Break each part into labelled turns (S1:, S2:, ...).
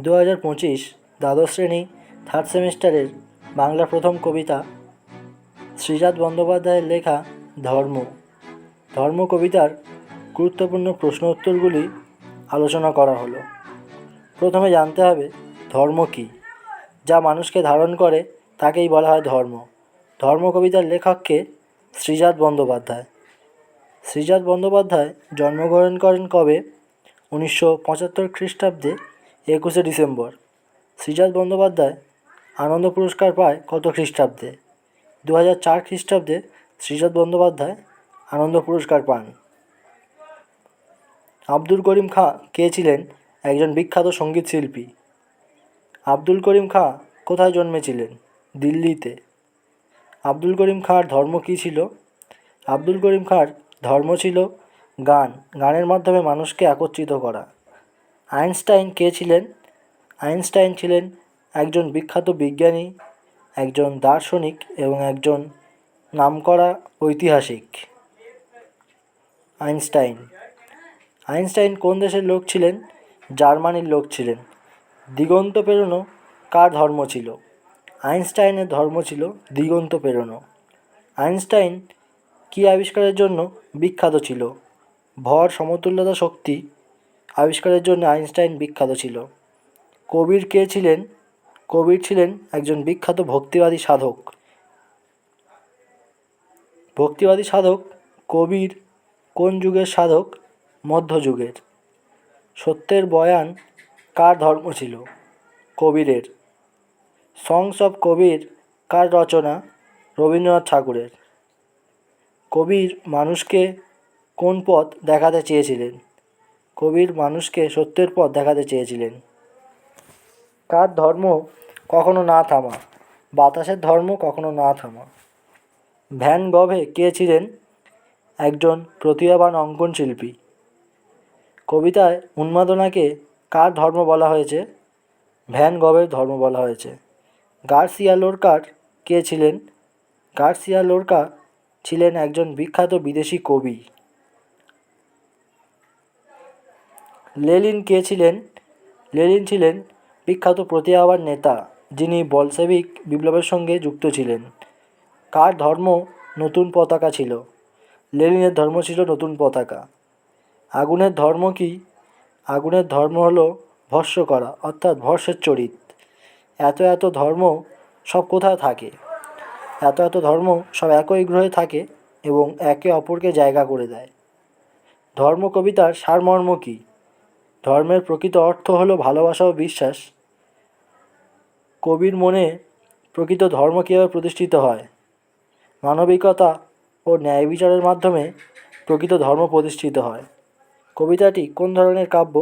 S1: 2025 দ্বাদশ শ্রেণী থার্ড সেমিস্টারের বাংলা প্রথম কবিতা শ্রীজাত বন্দ্যোপাধ্যায়ের লেখা ধর্ম কবিতার গুরুত্বপূর্ণ প্রশ্ন উত্তরগুলি আলোচনা করা হলো। প্রথমে জানতে হবে ধর্ম কী। যা মানুষকে ধারণ করে তাকেই বলা হয় ধর্ম। ধর্ম কবিতার লেখককে শ্রীজাত বন্দ্যোপাধ্যায়। শ্রীজাত বন্দ্যোপাধ্যায় জন্মগ্রহণ করেন কবে? 1975 খ্রিস্টাব্দে 21শে ডিসেম্বর। শ্রীজাত বন্দ্যোপাধ্যায় আনন্দ পুরস্কার পায় কত খ্রিস্টাব্দে? 2004 খ্রিস্টাব্দে শ্রীজাত বন্দ্যোপাধ্যায় আনন্দ পুরস্কার পান। আব্দুল করিম খাঁ কে ছিলেন? একজন বিখ্যাত সঙ্গীত শিল্পী। আব্দুল করিম খাঁ কোথায় জন্মেছিলেন? দিল্লিতে। আব্দুল করিম খাঁর ধর্ম কী ছিল? আব্দুল করিম খাঁর ধর্ম ছিল গানের মাধ্যমে মানুষকে একত্রিত করা। আইনস্টাইন কে ছিলেন? আইনস্টাইন ছিলেন একজন বিখ্যাত বিজ্ঞানী, একজন দার্শনিক এবং একজন নামকরা ঐতিহাসিক। আইনস্টাইন কোন দেশের লোক ছিলেন? জার্মানির লোক ছিলেন। দিগন্ত পেরোনো কার ধর্ম ছিল? আইনস্টাইনের ধর্ম ছিল দিগন্ত পেরোনো। আইনস্টাইন কী আবিষ্কারের জন্য বিখ্যাত ছিল? ভর সমতুল্যতা শক্তি আবিষ্কারের জন্য আইনস্টাইন বিখ্যাত ছিল। কবির কে ছিলেন? কবির ছিলেন একজন বিখ্যাত ভক্তিবাদী সাধক। কবির কোন যুগের সাধক? মধ্যযুগের। সত্যের বয়ান কার ধর্ম ছিল? কবিরের। সংস অফ কবির কার রচনা? রবীন্দ্রনাথ ঠাকুরের। কবির মানুষকে কোন পথ দেখাতে চেয়েছিলেন? কবির মানুষকে সত্যের পথ দেখাতে চেয়েছিলেন। কার ধর্ম কখনো না থামা? বাতাসের ধর্ম কখনো না থামা। ভ্যান গঘে কে ছিলেন? একজন প্রতিভাবান অঙ্কন শিল্পী। কবিতায় উন্মাদনাকে কার ধর্ম বলা হয়েছে? ভ্যান গঘের ধর্ম বলা হয়েছে। গার্সিয়া লোরকার কে ছিলেন? গার্সিয়া লোরকা ছিলেন একজন বিখ্যাত বিদেশি কবি। লেনিন কে ছিলেন? লেনিন ছিলেন বিখ্যাত প্রতিভাবান নেতা যিনি বলশেভিক বিপ্লবের সঙ্গে যুক্ত ছিলেন। কার ধর্ম নতুন পতাকা ছিল? লেনিনের ধর্ম ছিল নতুন পতাকা। আগুনের ধর্ম কী? আগুনের ধর্ম হলো ভস্ম করা, অর্থাৎ ভস্মের চরিত। এত ধর্ম সব কোথায় থাকে? এত ধর্ম সব একই গ্রহে থাকে এবং একে অপরকে জায়গা করে দেয়। ধর্ম কবিতার সারমর্ম কী? ধর্মের প্রকৃত অর্থ হলো ভালোবাসা ও বিশ্বাস। কবির মনে প্রকৃত ধর্ম কীভাবে প্রতিষ্ঠিত হয়? মানবিকতা ও ন্যায় বিচারের মাধ্যমে প্রকৃত ধর্ম প্রতিষ্ঠিত হয়। কবিতাটি কোন ধরনের কাব্য?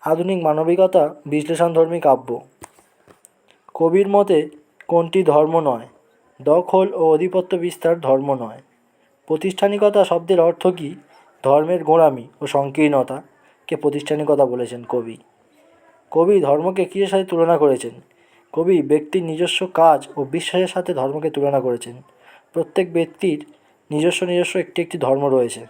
S1: আধুনিক মানবিকতা বিশ্লেষণধর্মী কাব্য। কবির মতে কোনটি ধর্ম নয়? দখল ও আধিপত্য বিস্তার ধর্ম নয়। প্রাতিষ্ঠানিকতা শব্দের অর্থ কী? ধর্মের গোঁড়ামি ও সংকীর্ণতাকে প্রাতিষ্ঠানিকতা বলেছেন কবি। কবি ধর্মকে কিসের সাথে তুলনা করেছেন? কবি ব্যক্তির নিজস্ব কাজ ও বিশ্বাসের সাথে ধর্মকে তুলনা করেছেন। প্রত্যেক ব্যক্তির নিজস্ব একটি ধর্ম রয়েছে।